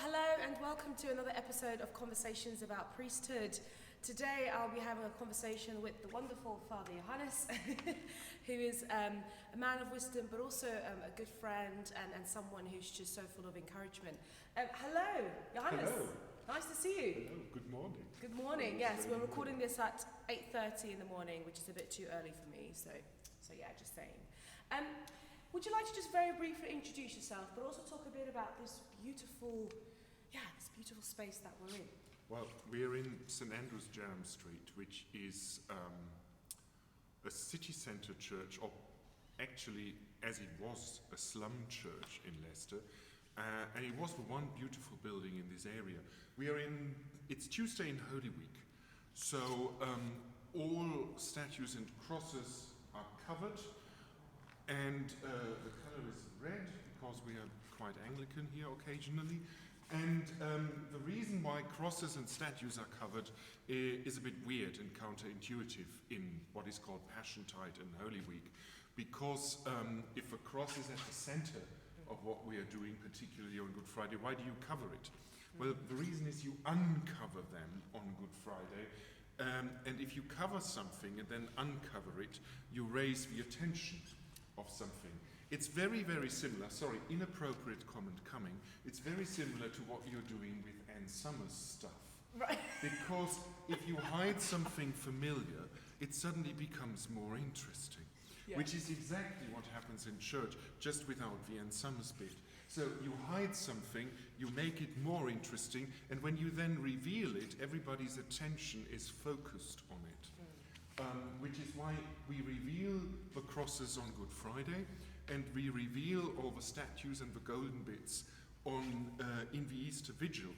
hello and welcome to another episode of Conversations about Priesthood. Today I'll be having a conversation with the wonderful Father Johannes, who is a man of wisdom but also a good friend and someone who's just so full of encouragement. Hello, Johannes. Hello. Nice to see you. Hello, good morning. Good morning, yes. We're recording this at 8:30 in the morning, which is a bit too early for me, so yeah, just saying. Would you like to just very briefly introduce yourself, but also talk a bit about this beautiful space that we're in? Well, we're in St Andrew's, Jarrom Street, which is a city centre church, or actually, as it was, a slum church in Leicester. And it was the one beautiful building in this area. It's Tuesday in Holy Week, so all statues and crosses are covered. And the colour is red, because we are quite Anglican here occasionally. And the reason why crosses and statues are covered is a bit weird and counterintuitive in what is called Passiontide and Holy Week. Because if a cross is at the centre of what we are doing, particularly on Good Friday, why do you cover it? Well, the reason is you uncover them on Good Friday. And if you cover something and then uncover it, you raise the attention of something. It's very, very similar, inappropriate comment coming, it's very similar to what you're doing with Anne Summers stuff. Right. Because if you hide something familiar, it suddenly becomes more interesting. Yeah. Which is exactly what happens in church, just without the Anne Summers bit. So you hide something, you make it more interesting, and when you then reveal it, everybody's attention is focused on it. Which is why we reveal the crosses on Good Friday, and we reveal all the statues and the golden bits in the Easter Vigil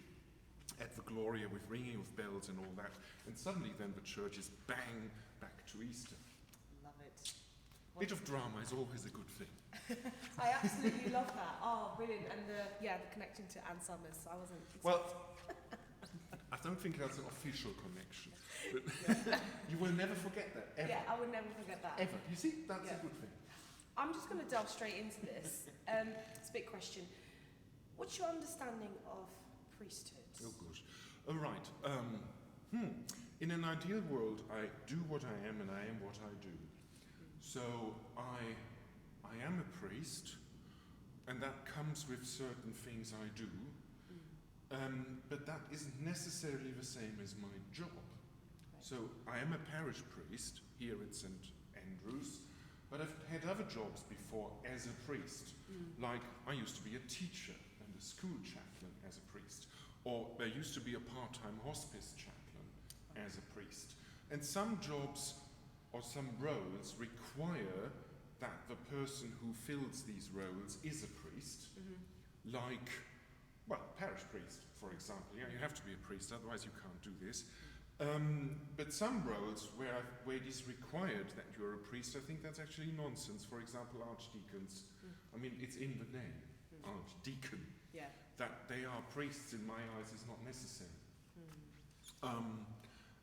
at the Gloria with ringing of bells and all that. And suddenly then the church is bang back to Easter. Love it. Bit of drama is always a good thing. I absolutely love that. Oh, brilliant. And the connection to Anne Summers. I wasn't expecting. Well, I don't think that's an official connection, but you will never forget that, ever. Yeah, I would never forget that. Ever. You see, that's a good thing. I'm just going to delve straight into this. It's a big question. What's your understanding of priesthood? Oh, gosh. All right. In an ideal world, I do what I am and I am what I do. So I am a priest, and that comes with certain things I do. But that isn't necessarily the same as my job. Right. So I am a parish priest here at St Andrew's, but I've had other jobs before as a priest. Like I used to be a teacher and a school chaplain as a priest, or there used to be a part-time hospice chaplain as a priest. And some jobs or some roles require that the person who fills these roles is a priest, like, well, parish priest, for example. Yeah, you have to be a priest, otherwise you can't do this. But some roles where it is required that you're a priest, I think that's actually nonsense. For example, archdeacons. I mean, it's in the name, archdeacon. Yeah. That they are priests, in my eyes, is not necessary.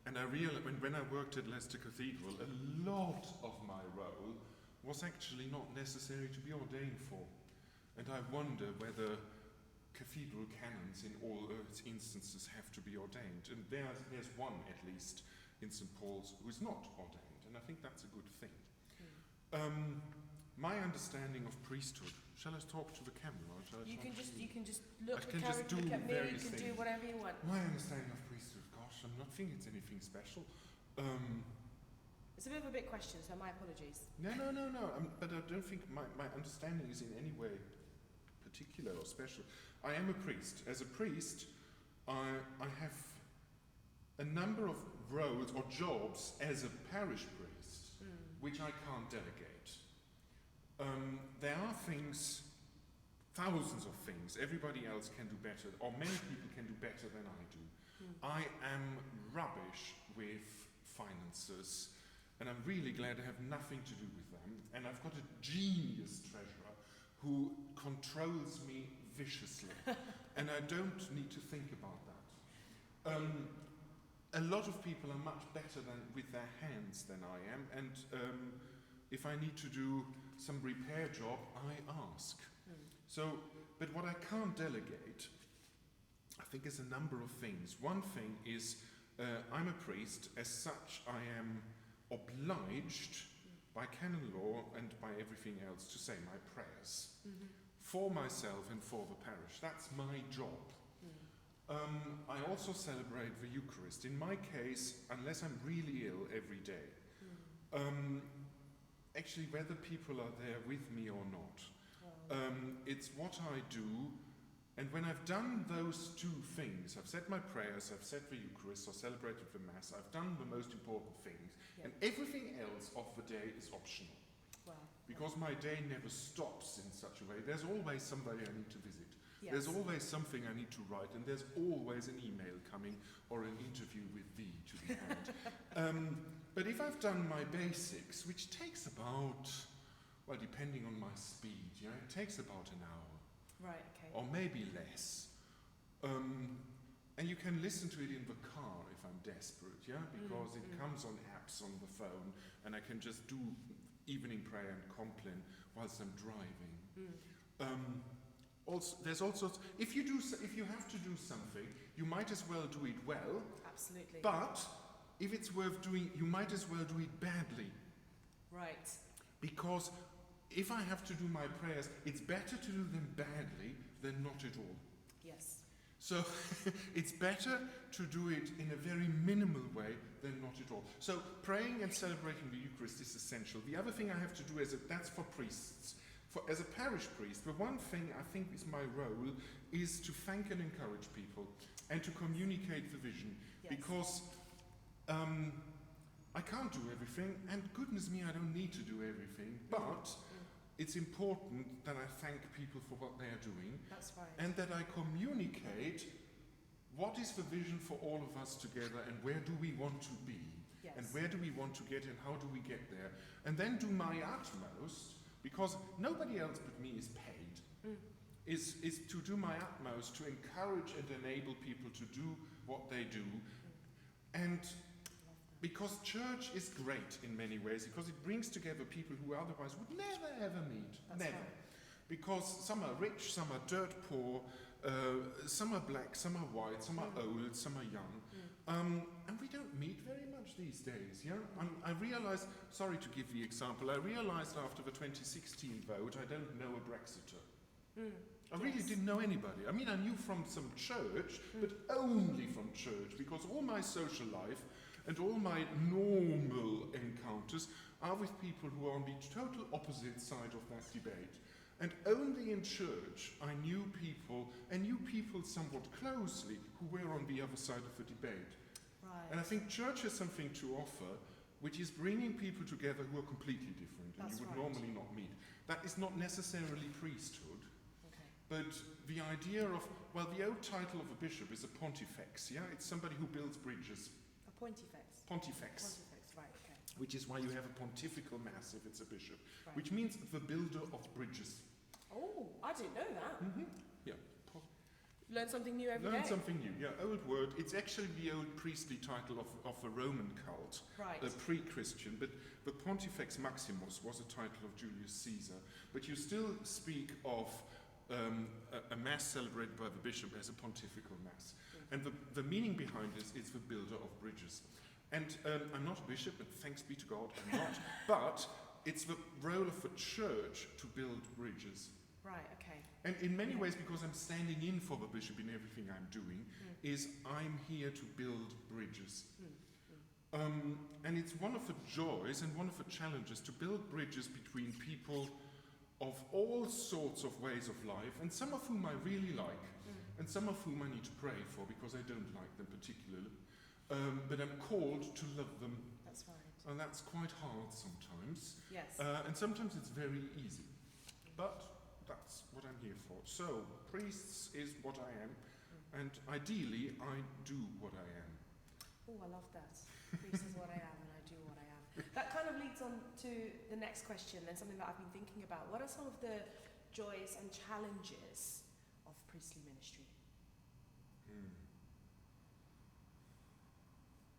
And I realized, when I worked at Leicester Cathedral, a lot of my role was actually not necessary to be ordained for. And I wonder whether cathedral canons in all Earth's instances have to be ordained. And there's one, at least, in St Paul's, who is not ordained. And I think that's a good thing. My understanding of priesthood, shall I talk to the camera? Or shall I you can just look at me, you can do whatever you want. My understanding of priesthood, gosh, I'm not thinking it's anything special. It's a bit of a big question, so my apologies. No. But I don't think my understanding is in any way particular or special. I am a priest. As a priest, I have a number of roles or jobs as a parish priest, which I can't delegate. There are things, thousands of things, everybody else can do better, or many people can do better than I do. I am rubbish with finances, and I'm really glad I have nothing to do with them. And I've got a genius treasurer who controls me viciously, and I don't need to think about that. A lot of people are much better with their hands than I am, and if I need to do some repair job, I ask. So, but what I can't delegate I think there's a number of things. One thing is I'm a priest. As such, I am obliged by canon law and by everything else to say my prayers for myself and for the parish. That's my job. I also celebrate the Eucharist. In my case, unless I'm really ill every day, actually whether people are there with me or not, it's what I do. And when I've done those two things, I've said my prayers, I've said the Eucharist, or celebrated the Mass, I've done the most important things, and everything else of the day is optional. Wow. Because my day never stops in such a way. There's always somebody I need to visit. Yes. There's always something I need to write, and there's always an email coming or an interview with thee to be had. But if I've done my basics, which takes about, well, depending on my speed, it takes about an hour. Right, okay. Or maybe less. And you can listen to it in the car if I'm desperate, because it comes on apps on the phone, and I can just do evening prayer and compline whilst I'm driving. Also, there's also, if you have to do something, you might as well do it well. Absolutely. But if it's worth doing, you might as well do it badly. Right. Because if I have to do my prayers, it's better to do them badly than not at all. Yes. So it's better to do it in a very minimal way than not at all. So praying and celebrating the Eucharist is essential. The other thing I have to do that's for priests. As a parish priest, the one thing I think is my role is to thank and encourage people and to communicate the vision. Yes. Because I can't do everything, and goodness me, I don't need to do everything, but it's important that I thank people for what they are doing. That's right. And that I communicate what is the vision for all of us together, and where do we want to be, Yes. and where do we want to get, and how do we get there, and then do my utmost, because nobody else but me is paid, is to do my utmost to encourage and enable people to do what they do. And because church is great in many ways, because it brings together people who otherwise would never ever meet. That's never. right. Because some are rich, some are dirt poor, some are black, some are white, some are old, some are young. And we don't meet very much these days. I realized, sorry to give the example, I realized after the 2016 vote I don't know a Brexiter. I really didn't know anybody. I mean, I knew from some church, but only from church, because all my social life and all my normal encounters are with people who are on the total opposite side of that debate. And only in church I knew people, and knew people somewhat closely, who were on the other side of the debate. Right. And I think church has something to offer, which is bringing people together who are completely different, and That's you would right. normally not meet. That is not necessarily priesthood, Okay. but the idea of, well, the old title of a bishop is a pontifex, It's somebody who builds bridges. A pontifex. Pontifex. Pontifex, right, okay. Which is why you have a pontifical mass if it's a bishop, Right. which means the builder of bridges. Oh, I didn't know that. Yeah. Learn something new every Learn day. something new. Yeah, old word. It's actually the old priestly title of a Roman cult, Right. pre-Christian. But the Pontifex Maximus was a title of Julius Caesar. But you still speak of a mass celebrated by the bishop as a pontifical mass. And the meaning behind this is the builder of bridges. And I'm not a bishop, and thanks be to God, I'm not. But it's the role of the church to build bridges. Right, okay. And in many ways, because I'm standing in for the bishop in everything I'm doing, is I'm here to build bridges. And it's one of the joys and one of the challenges to build bridges between people of all sorts of ways of life, and some of whom I really like, and some of whom I need to pray for because I don't like them particularly. But I'm called to love them, That's right. and that's quite hard sometimes. Yes. And sometimes it's very easy. But that's what I'm here for. So, priests is what I am, and ideally I do what I am. Oh, I love that. Priest is what I am, and I do what I am. That kind of leads on to the next question, and something that I've been thinking about. What are some of the joys and challenges of priestly ministry?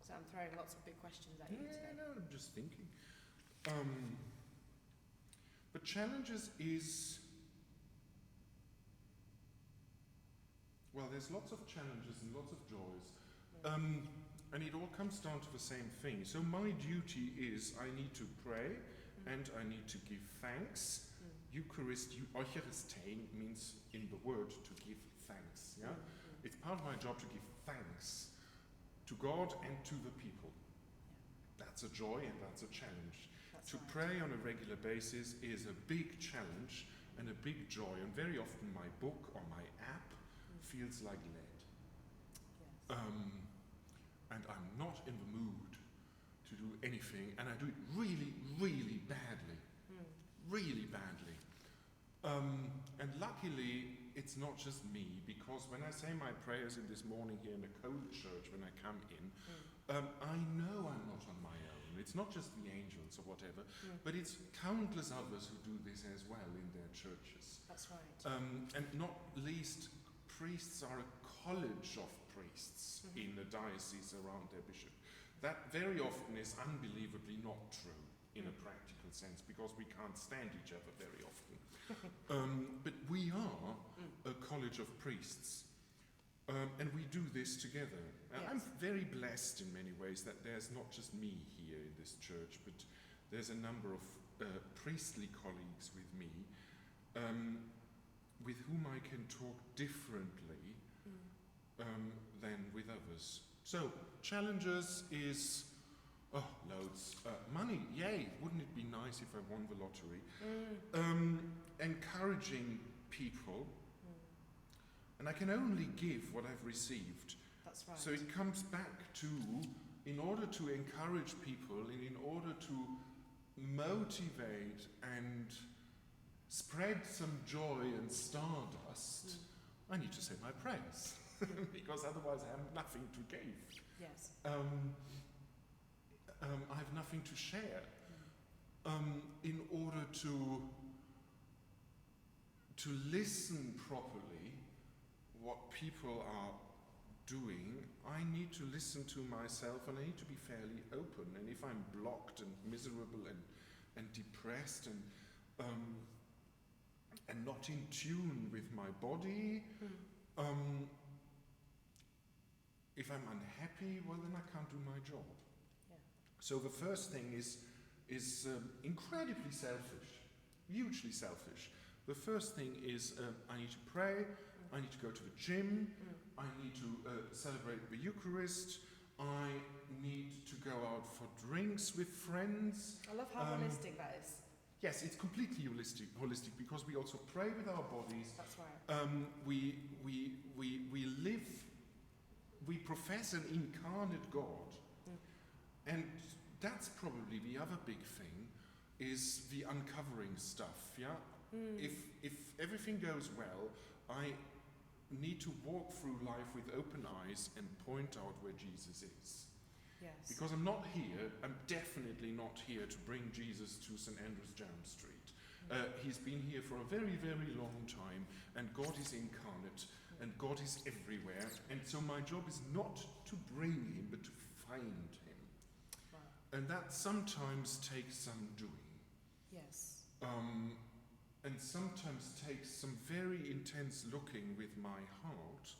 So I'm throwing lots of big questions at you today. No, I'm just thinking. The challenges is Well, there's lots of challenges and lots of joys. And it all comes down to the same thing. So my duty is I need to pray and I need to give thanks. Eucharistein means in the word to give thanks. Yeah, it's part of my job to give thanks to God and to the people. That's a joy and that's a challenge. To pray on a regular basis is a big challenge and a big joy. And very often my book or my app feels like lead. And I'm not in the mood to do anything, and I do it really, really badly. Really badly. And luckily, it's not just me, because when I say my prayers in this morning here in the cold church, when I come in, I know I'm not on my own. It's not just the angels or whatever, but it's countless others who do this as well in their churches. That's right. And not least, priests are a college of priests in the diocese around their bishop. That very often is unbelievably not true in a practical sense, because we can't stand each other very often. But we are a college of priests, and we do this together. I'm very blessed in many ways that there's not just me here in this church, but there's a number of priestly colleagues with me, with whom I can talk differently than with others. So, challenges is, loads. Money, yay, wouldn't it be nice if I won the lottery? Encouraging people, and I can only give what I've received. That's right. So it comes back to, in order to encourage people, and in order to motivate and spread some joy and stardust, I need to say my prayers. Because otherwise I have nothing to give. Yes. I have nothing to share. In order to listen properly what people are doing, I need to listen to myself, and I need to be fairly open. And if I'm blocked and miserable and depressed and not in tune with my body, if I'm unhappy, well, then I can't do my job. Yeah. So the first thing is incredibly selfish, hugely selfish. The first thing is I need to pray, I need to go to the gym, I need to celebrate the Eucharist, I need to go out for drinks with friends. I love how holistic that is. Yes, it's completely holistic, because we also pray with our bodies. That's right. We live. We profess an incarnate God, and that's probably the other big thing, is the uncovering stuff. Yeah, if everything goes well, I need to walk through life with open eyes and point out where Jesus is. Yes. Because I'm not here. I'm definitely not here to bring Jesus to St Andrews, Jarrom Street. He's been here for a very, very long time, and God is incarnate. And God is everywhere, and so my job is not to bring him, but to find him. Wow. And that sometimes takes some doing. Yes. And sometimes takes some very intense looking with my heart,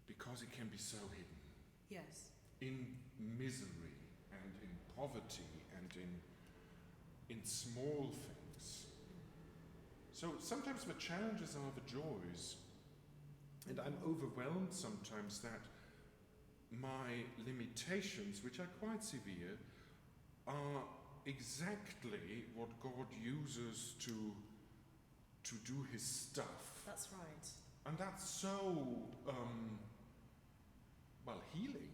because it can be so hidden. Yes. In misery, and in poverty, and in small things. So sometimes the challenges are the joys. And I'm overwhelmed sometimes that my limitations, which are quite severe, are exactly what God uses to do his stuff. That's right. And that's so, healing.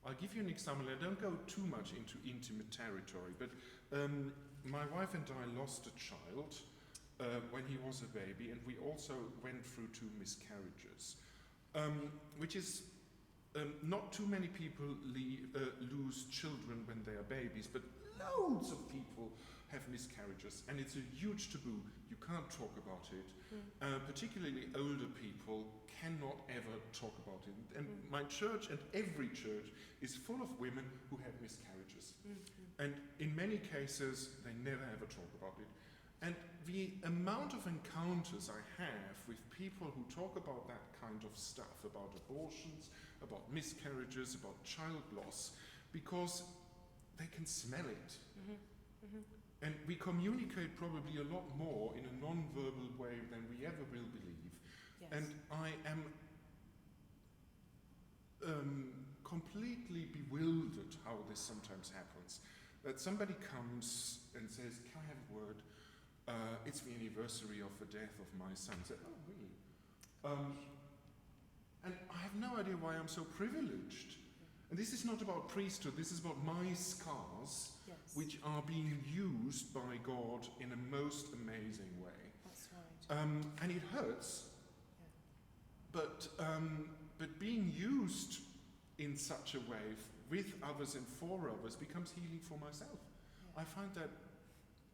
I'll give you an example. I don't go too much into intimate territory, but my wife and I lost a child when he was a baby, and we also went through 2 miscarriages, which is not too many people lose children when they are babies, but loads of people have miscarriages, and it's a huge taboo. You can't talk about it. Particularly older people cannot ever talk about it. And my church, and every church, is full of women who have miscarriages. And in many cases, they never ever talk about it. And the amount of encounters I have with people who talk about that kind of stuff, about abortions, about miscarriages, about child loss, because they can smell it. And we communicate probably a lot more in a non-verbal way than we ever will believe. Yes. And I am completely bewildered how this sometimes happens. That somebody comes and says, "Can I have a word? It's the anniversary of the death of my son." I say, "Oh, really?" And I have no idea why I'm so privileged. And this is not about priesthood, this is about my scars, Yes. which are being used by God in a most amazing way. That's right. And it hurts, Yeah. but being used in such a way with others and for others becomes healing for myself. Yeah. I find that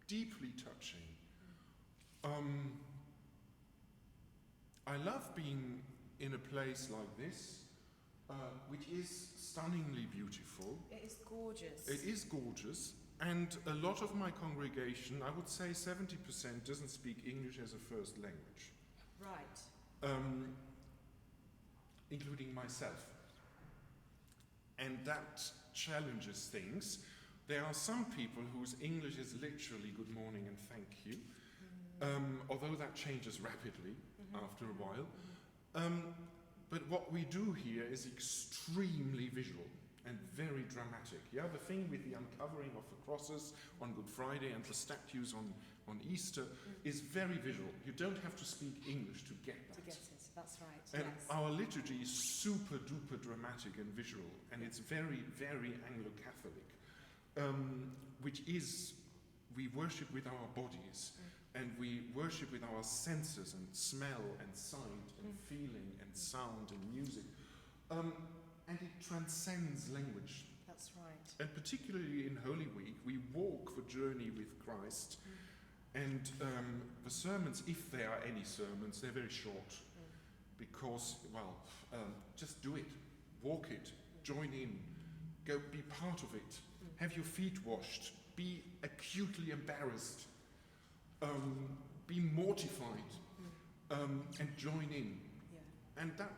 deeply touching. I love being in a place like this, which is stunningly beautiful. It is gorgeous. It is gorgeous, and a lot of my congregation, I would say 70%, doesn't speak English as a first language. Right. Including myself. And that challenges things. There are some people whose English is literally good morning and thank you, although that changes rapidly after a while. But what we do here is extremely visual and very dramatic. Yeah, the thing with the uncovering of the crosses on Good Friday and the statues on Easter is very visual. You don't have to speak English to get that. To get it, that's right. And yes. our liturgy is super duper dramatic and visual, and it's very, very Anglo-Catholic, which is, we worship with our bodies, and we worship with our senses and smell and sight and feeling and sound and music. And it transcends language. That's right. And particularly in Holy Week, we walk the journey with Christ, and the sermons, if there are any sermons, they're very short. Because, well, just do it, walk it, join in, go be part of it, have your feet washed, be acutely embarrassed, be mortified, and join in. Yeah. And that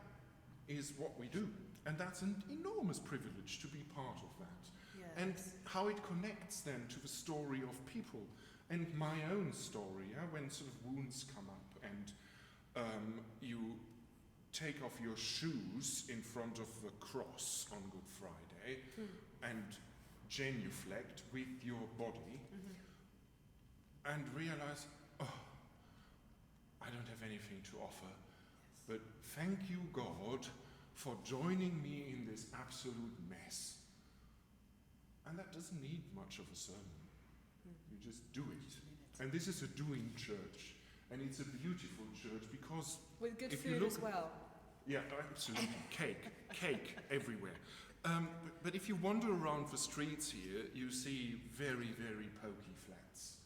is what we do. And that's an enormous privilege to be part of that. Yes. And how it connects then to the story of people and my own story, when sort of wounds come up and you take off your shoes in front of the cross on Good Friday and genuflect with your body and realize, oh, I don't have anything to offer, but thank you, God, for joining me in this absolute mess. And that doesn't need much of a sermon. You just do it. And this is a doing church. And it's a beautiful church because with good if food you look as well. Yeah, absolutely. Cake everywhere. But if you wander around the streets here, you see very, very pokey flats.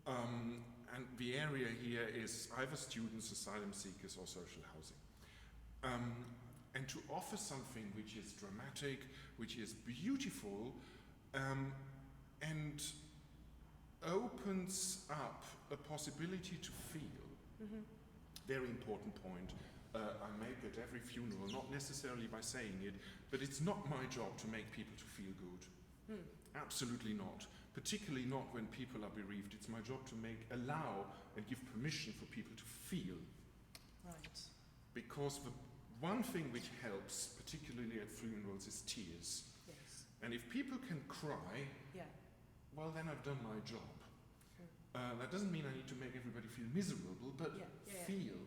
And the area here is either students, asylum seekers, or social housing. And to offer something which is dramatic, which is beautiful, and opens up a possibility to feel. Very important point. I make at every funeral, not necessarily by saying it, but it's not my job to make people to feel good. Absolutely not. Particularly not when people are bereaved. It's my job to allow and give permission for people to feel. Right. Because the one thing which helps, particularly at funerals, is tears. Yes. And if people can cry, well, then I've done my job. That doesn't mean I need to make everybody feel miserable, but feel.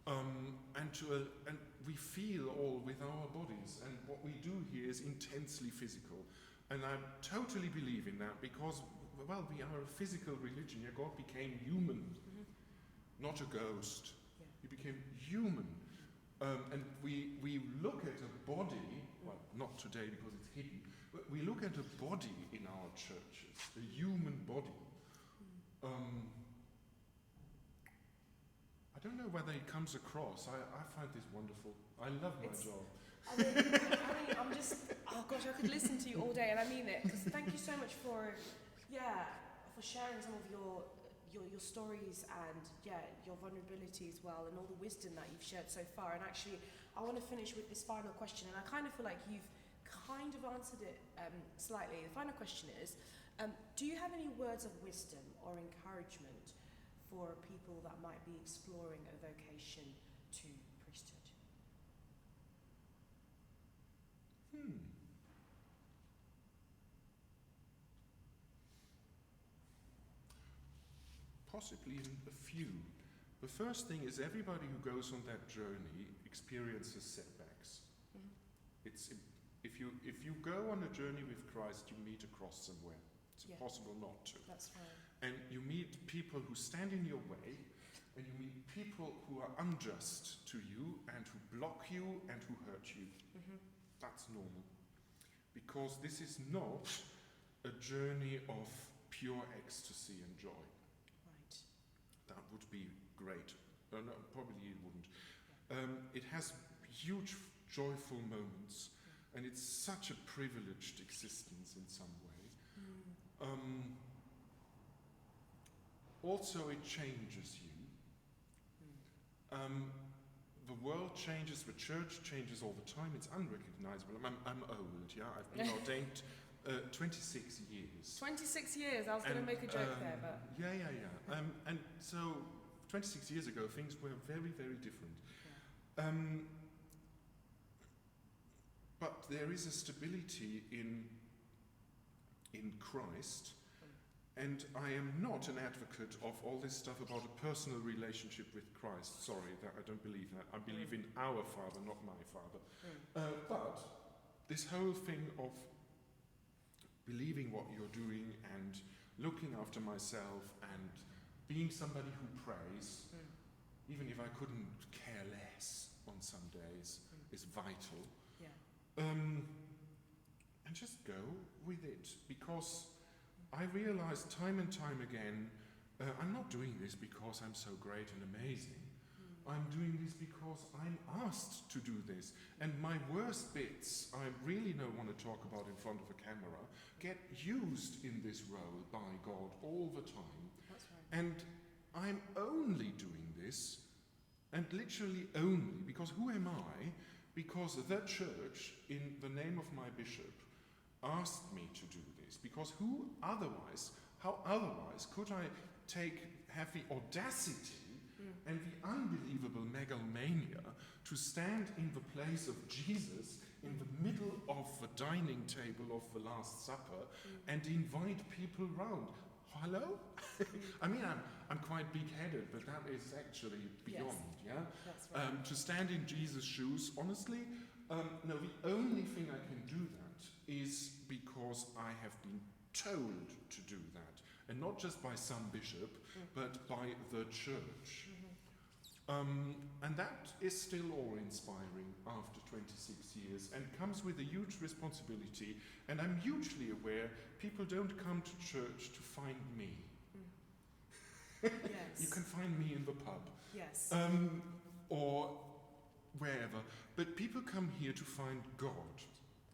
And we feel all with our bodies, and what we do here is intensely physical. And I totally believe in that because, well, we are a physical religion. Yeah, God became human, not a ghost. He became human. And we look at a body, well, not today because it's hidden, but we look at a body in our churches, a human body. I don't know whether it comes across. I find this wonderful. I love my job. I mean, I'm just, oh gosh, I could listen to you all day, and I mean it. Because thank you so much for sharing some of your your stories and your vulnerability as well, and all the wisdom that you've shared so far. And actually, I want to finish with this final question, and I kind of feel like you've kind of answered it slightly. The final question is, do you have any words of wisdom or encouragement for people that might be exploring a vocation to priesthood? Possibly a few. The first thing is everybody who goes on that journey experiences setbacks. It's if you go on a journey with Christ, you meet a cross somewhere. It's impossible not to. That's right. And you meet people who stand in your way, and you meet people who are unjust to you and who block you and who hurt you. That's normal. Because this is not a journey of pure ecstasy and joy. Right. That would be great. No, probably it wouldn't. It has huge joyful moments, and it's such a privileged existence in some way. Also, it changes you. The world changes, the church changes all the time. It's unrecognizable. I'm old, yeah? I've been ordained 26 years. 26 years? I was going to make a joke there, but... Yeah. And so, 26 years ago, things were very, very different. But there is a stability in Christ, and I am not an advocate of all this stuff about a personal relationship with Christ. Sorry, I don't believe that. I believe in our Father, not my Father. But this whole thing of believing what you're doing and looking after myself and being somebody who prays, even if I couldn't care less on some days, is vital. And just go with it, because I realize time and time again, I'm not doing this because I'm so great and amazing. I'm doing this because I'm asked to do this. And my worst bits, I really don't want to talk about in front of a camera, get used in this role by God all the time. That's right. And I'm only doing this, and literally only, because who am I? Because the church, in the name of my bishop, asked me to do this. Because how otherwise could I have the audacity and the unbelievable megalomania to stand in the place of Jesus in the middle of the dining table of the Last Supper and invite people round? Hello? I mean, I'm quite big-headed, but that is actually beyond, That's right. To stand in Jesus' shoes, honestly, no, the only thing I can do that is because I have been told to do that. And not just by some bishop, but by the church. And that is still awe-inspiring after 26 years, and comes with a huge responsibility. And I'm hugely aware people don't come to church to find me. Yes. You can find me in the pub. Yes. Or wherever. But people come here to find God.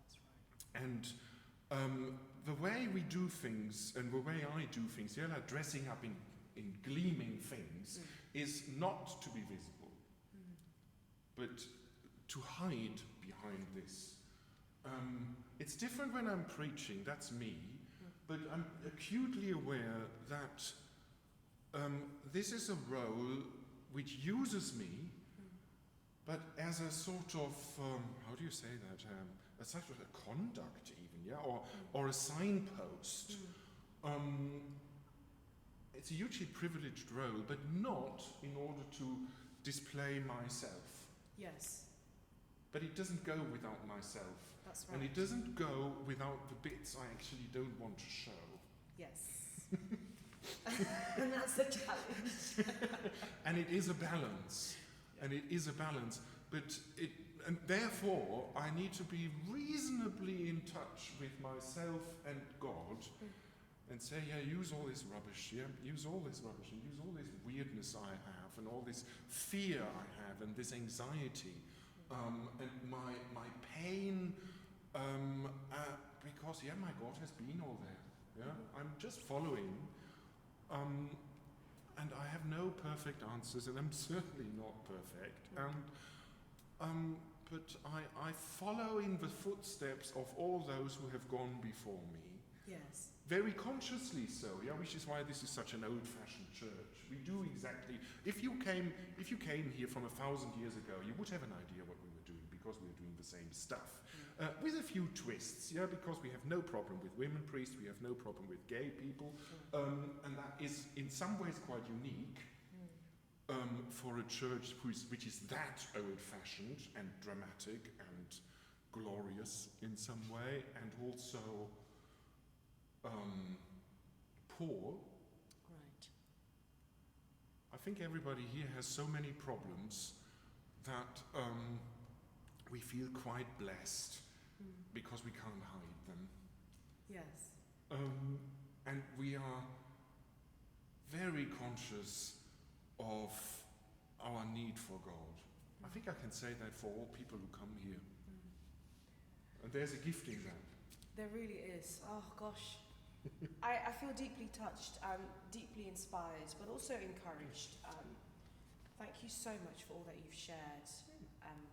That's right. And the way we do things, and the way I do things, like dressing up in gleaming things, is not to be visible, but to hide behind this. It's different when I'm preaching, that's me, but I'm acutely aware that this is a role which uses me, but as a sort of, how do you say that, as sort of a conduct even, or a signpost. It's a hugely privileged role, but not in order to display myself. Yes. But it doesn't go without myself. That's right. And it doesn't go without the bits I actually don't want to show. Yes. And that's the challenge. And it is a balance. And it is a balance. But and therefore, I need to be reasonably in touch with myself and God, and say, use all this rubbish, use all this rubbish, and use all this weirdness I have, and all this fear I have, and this anxiety, and my pain, because, my God has been all there, I'm just following, and I have no perfect answers, and I'm certainly not perfect. But I follow in the footsteps of all those who have gone before me. Yes. Very consciously so, yeah, which is why this is such an old-fashioned church. We do exactly. If you came here from 1,000 years ago, you would have an idea what we were doing, because we were doing the same stuff, with a few twists, yeah, because we have no problem with women priests, we have no problem with gay people, and that is in some ways quite unique for a church which is that old-fashioned and dramatic and glorious in some way, and also poor. Right. I think everybody here has so many problems that we feel quite blessed because we can't hide them. Yes. And we are very conscious of our need for God. I think I can say that for all people who come here. And there's a gift in that. There really is. Oh gosh. I feel deeply touched and deeply inspired, but also encouraged. Thank you so much for all that you've shared,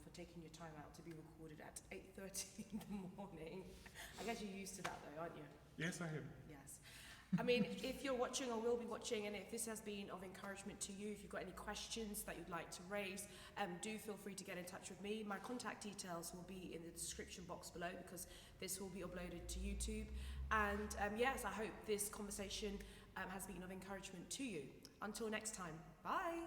for taking your time out to be recorded at 8:30 in the morning. I guess you're used to that though, aren't you? Yes, I am. Yes. I mean, if you're watching or will be watching, and if this has been of encouragement to you, if you've got any questions that you'd like to raise, do feel free to get in touch with me. My contact details will be in the description box below, because this will be uploaded to YouTube. And yes, I hope this conversation has been of encouragement to you. Until next time, bye.